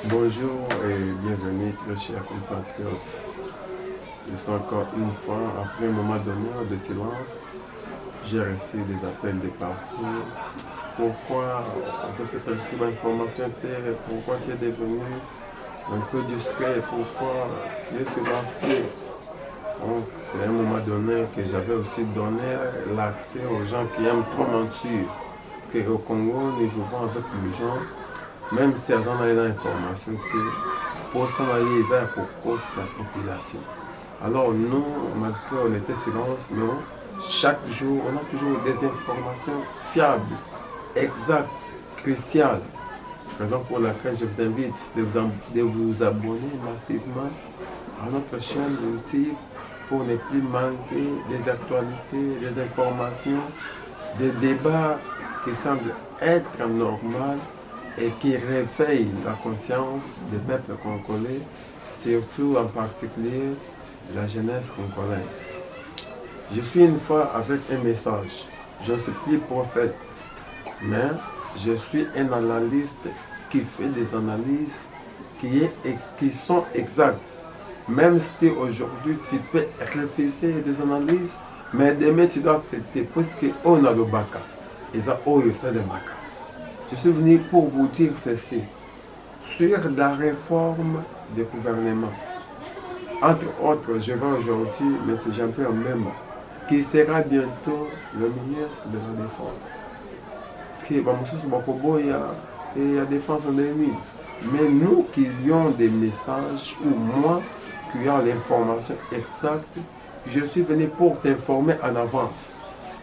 Bonjour et bienvenue, très chers compatriotes. Je suis encore une fois, après un moment d'honneur, de silence, j'ai reçu des appels de partout. Pourquoi, en fait, que ça sur l'information terre, pourquoi tu es devenu un peu discret, pourquoi tu es silencieux. Donc, c'est un moment donné que j'avais aussi donné l'accès aux gens qui aiment trop mentir. Parce qu'au Congo, nous vivons avec les gens. Même si elles ont l'information pour ça, ils ont pour sa population. Alors nous, malgré on était silence, mais chaque jour, on a toujours des informations fiables, exactes, cruciales. Raison pour laquelle je vous invite de vous abonner massivement à notre chaîne YouTube pour ne plus manquer des actualités, des informations, des débats qui semblent être normaux et qui réveille la conscience des peuples congolais, surtout en particulier la jeunesse congolaise. Je suis une fois avec un message. Je ne suis plus prophète, mais je suis un analyste qui fait des analyses qui sont exactes. Même si aujourd'hui tu peux refuser des analyses, mais demain tu dois accepter, parce qu'on a le baka. Et ça, c'est le baka. Je suis venu pour vous dire ceci sur la réforme du gouvernement. Entre autres, je vais aujourd'hui M. Jean-Pierre Mbemba, qui sera bientôt le ministre de la Défense. Parce que il y a la défense en ennemi. Mais nous qui ayons des messages, ou moi qui ayons l'information exacte, je suis venu pour t'informer en avance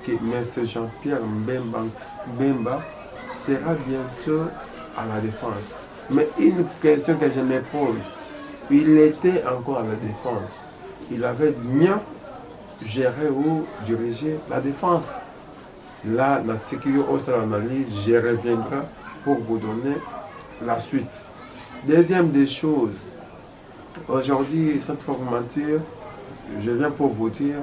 que M. Jean-Pierre Mbemba sera bientôt à la défense. Mais une question que je me pose, il était encore à la défense. Il avait mieux géré ou dirigé la défense. Là, la sécurité au sein de l'analyse, je reviendrai pour vous donner la suite. Deuxième des choses, aujourd'hui, cette formature, je viens pour vous dire,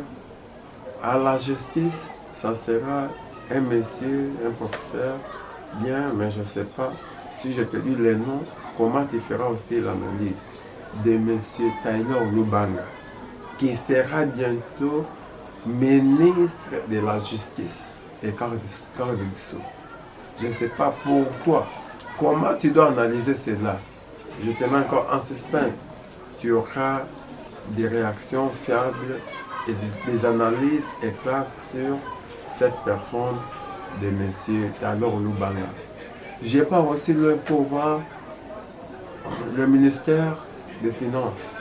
à la justice, ça sera un monsieur, un professeur, bien, mais je ne sais pas si je te dis les noms, comment tu feras aussi l'analyse de M. Taylor Lubanga, qui sera bientôt ministre de la Justice et garde des Sceaux. Je ne sais pas pour toi, comment tu dois analyser cela. Je te mets encore en suspense. Tu auras des réactions fiables et des analyses exactes sur cette personne de M. Taylor Lubanga. J'ai pas aussi le pouvoir, le ministère des Finances.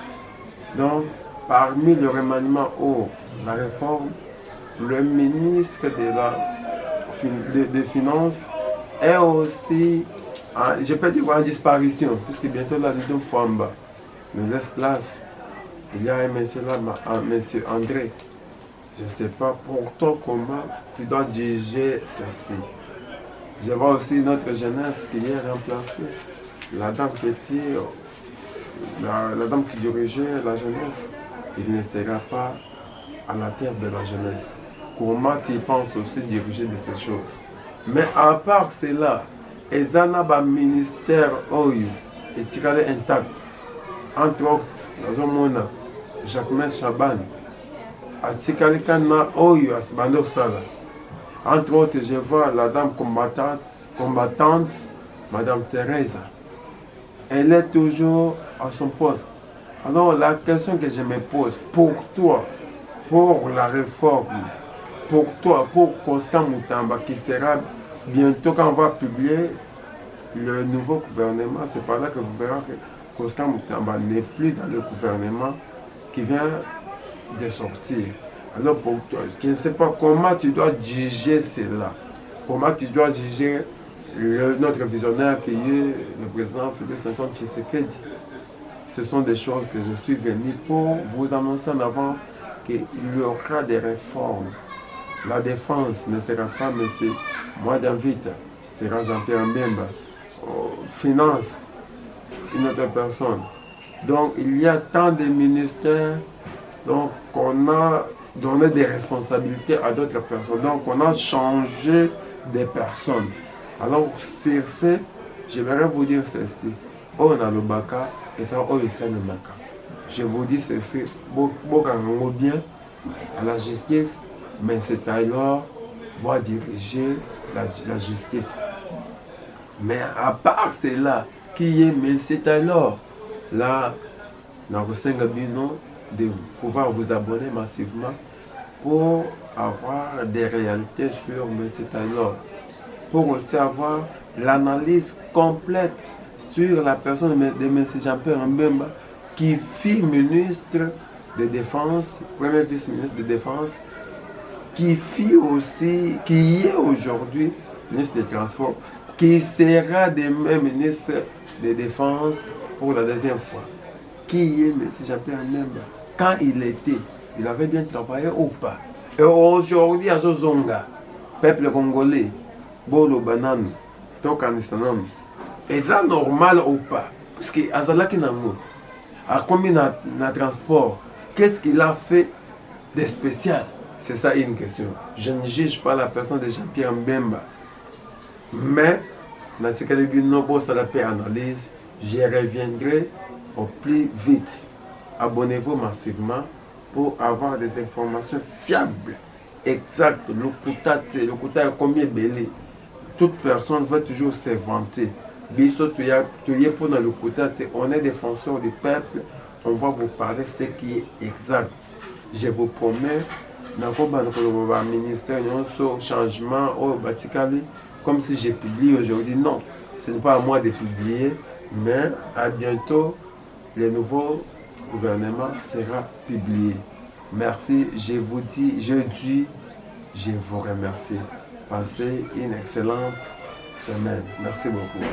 Donc, parmi le remaniement ou la réforme, le ministre des Finances est aussi, je peux dire, en disparition, puisque bientôt la Ludo Famba nous laisse place. Il y a un monsieur là, monsieur André. Je ne sais pas pour toi comment tu dois juger ceci. Je vois aussi notre jeunesse qui est remplacée. La dame qui était, la dame qui dirigeait la jeunesse, il ne sera pas à la tête de la jeunesse. Comment tu penses aussi diriger de ces choses? Mais à part cela, il y a un ministère qui est intact. Entre autres, dans un monde, Jacques Chaban, atikali kana oyo asibando sala. Entre autres, je vois la dame combattante, Madame Teresa. Elle est toujours à son poste. Alors la question que je me pose, pour toi, pour la réforme, pour toi, pour Constant Moutamba, qui sera bientôt, quand on va publier le nouveau gouvernement, c'est par là que vous verrez que Constant Moutamba n'est plus dans le gouvernement qui vient de sortir. Alors pour toi, je ne sais pas comment tu dois juger cela. Comment tu dois juger notre visionnaire qui est le président Félix Antoine Tshisekedi. Ce sont des choses que je suis venu pour vous annoncer en avance qu'il y aura des réformes. La défense ne sera pas M. Mwada Vita, sera Jean-Pierre Mbemba. Finance, une autre personne. Donc il y a tant de ministères. Donc on a donné des responsabilités à d'autres personnes. Donc on a changé des personnes. Alors sur ce, je voudrais vous dire ceci. on a le baka et ça on est le maka. Je vous dis ceci, beaucoup bien à la justice, mais c'est Taylor va diriger la justice. Mais à part cela, qui est M. Taylor, là, dans de pouvoir vous abonner massivement pour avoir des réalités sur M. Taylor, pour aussi avoir l'analyse complète sur la personne de M. Jean-Pierre Mbemba, qui fut ministre de Défense, premier vice-ministre de Défense, qui fut aussi, qui est aujourd'hui ministre des Transports, qui sera demain ministre de Défense pour la deuxième fois. Qui est M. Jean-Pierre Mbemba? Quand il était, il avait bien travaillé ou pas? Et aujourd'hui, à Zozonga, peuple congolais, Bolo Banane, Tokanistanam, est ça normal ou pas? Parce que Azalaki Namou, à combien de transport, qu'est-ce qu'il a fait de spécial? C'est ça une question. Je ne juge pas la personne de Jean-Pierre Mbemba. Mais, dans ce cas de la paix analyse, j'y reviendrai au plus vite. Abonnez-vous massivement pour avoir des informations fiables, exactes. Le Kouta est combien belé. Toute personne va toujours se vanter. On est défenseur du peuple, on va vous parler ce qui est exact. Je vous promets, dans le ministère, il changement au Batikali, comme si j'ai publié aujourd'hui. Non, ce n'est pas à moi de publier, mais à bientôt, le nouveau gouvernement sera publié. Merci, je vous dis, je vous remercie. Passez une excellente semaine. Merci beaucoup.